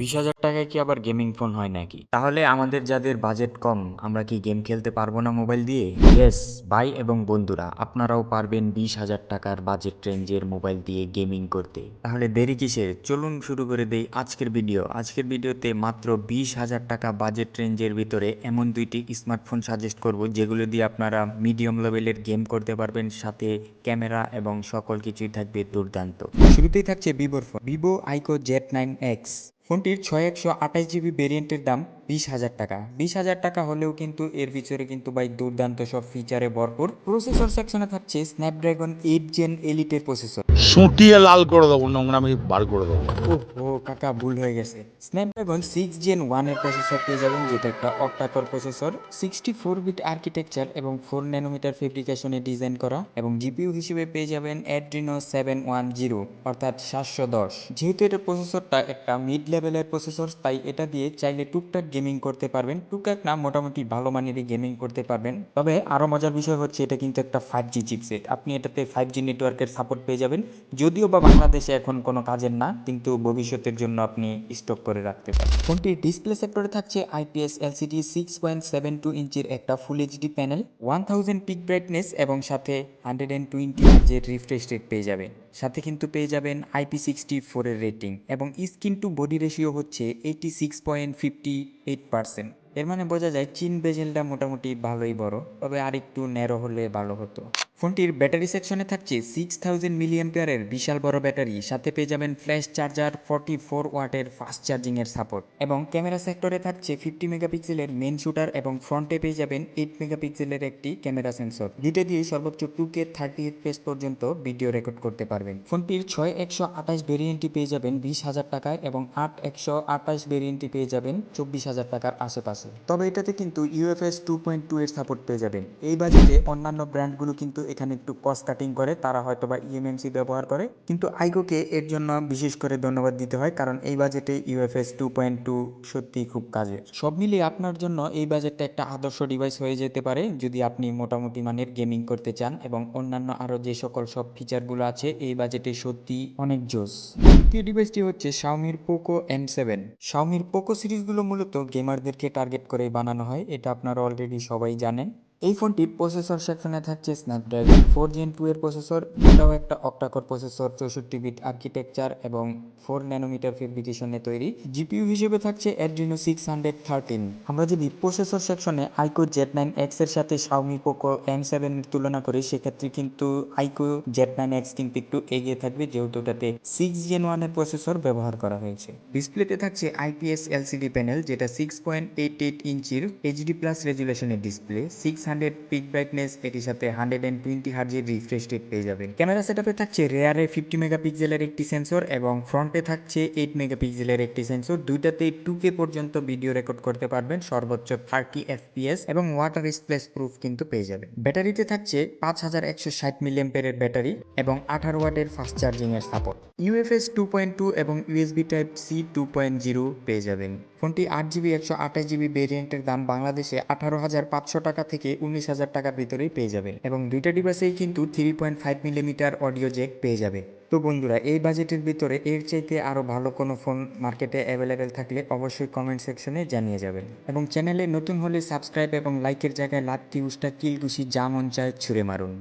20,000 টাকায় কি আবার গেমিং ফোন হয় নাকি? তাহলে আমাদের যাদের বাজেট কম আমরা কি গেম খেলতে পারবো না মোবাইল দিয়ে? ইয়েস ভাই এবং বন্ধুরা, আপনারাও পারবেন 20,000 টাকার বাজেট রেঞ্জের মোবাইল দিয়ে গেমিং করতে। তাহলে দেরি কিসের, চলুন শুরু করে দেই আজকের ভিডিও। আজকের ভিডিওতে মাত্র 20,000 টাকা বাজেট রেঞ্জের ভিতরে এমন দুইটি স্মার্টফোন সাজেস্ট করব যেগুলো দিয়ে আপনারা মিডিয়াম লেভেলের গেম করতে পারবেন, সাথে ক্যামেরা এবং সকল কিছুই থাকবে দুর্দান্ত। শুরুতেই থাকছে ভিভোর ফোন, ভিভো আইকো Z9X। ফোনটির 6128 জিবি ভেরিয়েন্টের দাম 20,000 টাকা। 20,000 টাকা হলেও কিন্তু এর ভিতরে কিন্তু ভাই দুর্দান্ত সব ফিচারে ভরপুর। প্রসেসর সেকশনে থাকছে স্ন্যাপড্রাগন 8 জেন এলিটের প্রসেসর। সুটিয়ে লাল করে দেবো, নোংরামি বার করে দেবো। ও কাকা, ভুল হয়ে গেছে। স্ন্যাপড্রাগন 6 জেন 1 এর প্রসেসর পেয়ে যাবেন, যেটা একটা অক্টাকোর প্রসেসর, 64 বিট আর্কিটেকচার এবং 4 ন্যানোমিটার ফেব্রিকেশনে ডিজাইন করা। এবং জিপিইউ হিসেবে পেয়ে যাবেন অ্যাড্রিনো 710 অর্থাৎ 710। যেহেতু এটা প্রসেসরটা একটা মিড লেভেলের প্রসেসর, তাই এটা দিয়ে চাইলে টুকটাক গেমিং করতে পারবেন। টুকটাক না, মোটামুটি ভালো মানেরই গেমিং করতে পারবেন। তবে আরও মজার বিষয় হচ্ছে এটা কিন্তু একটা 5G চিপসেট। আপনি এটাতে 5G নেটওয়ার্কের সাপোর্ট পেয়ে যাবেন, যদিও বা বাংলাদেশে এখন কোনো কাজের না, কিন্তু ভবিষ্যতের জন্য আপনি স্টক করে রাখতে পারেন। ফোনটির ডিসপ্লে সেক্টরে থাকছে আইপিএস এলসিডি 6.72 ইঞ্চির একটা full HD panel, 1000 pick brightness এবং সাথে 120 হার্জের রিফ্রেশ রেট পেয়ে যাবেন। সাথে কিন্তু পেয়ে যাবেন IP64 এর রেটিং এবং স্কিন টু বডি রেশিও হচ্ছে 86.58%। এর মানে বোঝা যায় চিন বেজেলটা মোটামুটি ভালোই বড়, তবে আর একটু ন্যারো হলে ভালো হতো। ফোনটির ব্যাটারি সেকশনে থাকছে 6000 মিলিঅ্যাম্পিয়ারের বিশাল বড় ব্যাটারি, সাথে পেয়ে যাবেন ফ্ল্যাশ চার্জার, 44 ওয়াটের ফাস্ট চার্জিংয়ের সাপোর্ট। এবং ক্যামেরা সেক্টরে থাকছে 50 মেগাপিক্সেলের মেন শুটার এবং ফ্রন্টে পেয়ে যাবেন 8 মেগাপিক্সেলের একটি ক্যামেরা সেন্সর, যেটা দিয়ে সর্বোচ্চ 2K 30 FPS পর্যন্ত ভিডিও রেকর্ড করতে পারবেন। ফোনটির 6128 ভেরিয়েন্টটি পেয়ে যাবেন 20,000 টাকায় এবং 8128 ভেরিয়েন্টটি পেয়ে যাবেন 24,000 টাকার আশেপাশে। তবে এটাতে কিন্তু UFS 2.2 এর সাপোর্ট পেয়ে যাবেন। এই বাজেটে অন্যান্য ব্র্যান্ডগুলো কিন্তু এখানে একটু কস্ট কাটিং করে, তারা হয়তো বা ইএমএমসি ব্যবহার করে, কিন্তু আইকোকে এর জন্য বিশেষ করে ধন্যবাদ দিতে হয়, কারণ এই বাজেটে UFS 2.2 সত্যিই খুব কাজের। সব মিলিয়ে আপনার জন্য এই বাজেটটা একটা আদর্শ ডিভাইস হয়ে যেতে পারে যদি আপনি মোটামুটি মানের গেমিং করতে চান, এবং অন্যান্য আরও যে সকল সব ফিচারগুলো আছে এই বাজেটে সত্যি অনেক জোস। দ্বিতীয় ডিভাইসটি হচ্ছে শাওমির পোকো M7। শাওমির পোকো সিরিজগুলো মূলত গেমারদেরকে টার্গেট করে বানানো হয়, এটা আপনারা অলরেডি সবাই জানেন। এই ফোনটির প্রসেসর সেকশনে থাকছে স্ন্যাপড্রাগন 4 জেন 2 এর প্রসেসর, এটাও একটা অক্টাকোর প্রসেসর, 64 বিট আর্কিটেকচার এবং 4 ন্যানোমিটার ফেব্রিকেশনে তৈরি। জিপিইউ হিসেবে থাকছে অ্যাড্রিনো 613। আমরা যদি প্রসেসর সেকশনে আইকো Z9X এর সাথে শাওমি পোকো M7 এর তুলনা করি, সেক্ষেত্রে কিন্তু আইকো Z9X কিন্তু একটু এগিয়ে থাকবে, যেহেতু ওটাতে 6 জেন 1 এর প্রসেসর ব্যবহার করা হয়েছে। ডিসপ্লেতে থাকছে আইপিএস এলসিডি প্যানেল, যেটা 6.88 ইঞ্চির এইচডি প্লাস রেজুলেশনের ডিসপ্লে, 600 পিক ব্রাইটনেস, এটির সাথে 120 হার্জের রিফ্রেশ রেট পেয়ে যাবেন। ক্যামেরা সেটআপে থাকছে রেয়ারে 50 মেগাপিক্সেলের একটি সেন্সর এবং ফ্রন্টে থাকছে 8 মেগাপিক্সেলের একটি সেন্সর। দুইটাতে 2K পর্যন্ত ভিডিও রেকর্ড করতে পারবেন, সর্বোচ্চ 30 FPS এবং ওয়াটার স্প্ল্যাশ প্রুফ কিন্তু পেয়ে যাবেন। ব্যাটারিতে থাকছে 5160 মিলিঅ্যাম্পিয়ারের ব্যাটারি এবং 18 ওয়াটের ফাস্ট চার্জিং এর সাপোর্ট। UFS 2.2 এবং USB Type-C 2.0 পেয়ে যাবেন। ফোনটি 8 জিবি 128 জিবি ভেরিয়েন্টের দাম বাংলাদেশে 18,500 টাকা থেকে 19,000 টাকার ভিতরেই পেয়ে যাবেন, এবং দুইটা ডিভাইসেই কিন্তু 3.5 মিলিমিটার অডিও জ্যাক পেয়ে যাবে। তো বন্ধুরা, এই বাজেটের ভিতরে এর চাইতে আরও ভালো কোনো ফোন মার্কেটে অ্যাভেলেবেল থাকলে অবশ্যই কমেন্ট সেকশনে জানিয়ে যাবেন, এবং চ্যানেলে নতুন হলে সাবস্ক্রাইব এবং লাইকের জায়গায় লাত্তি উষ্টা কিল ঘুষি যা মন চায় ছুঁড়ে মারুন।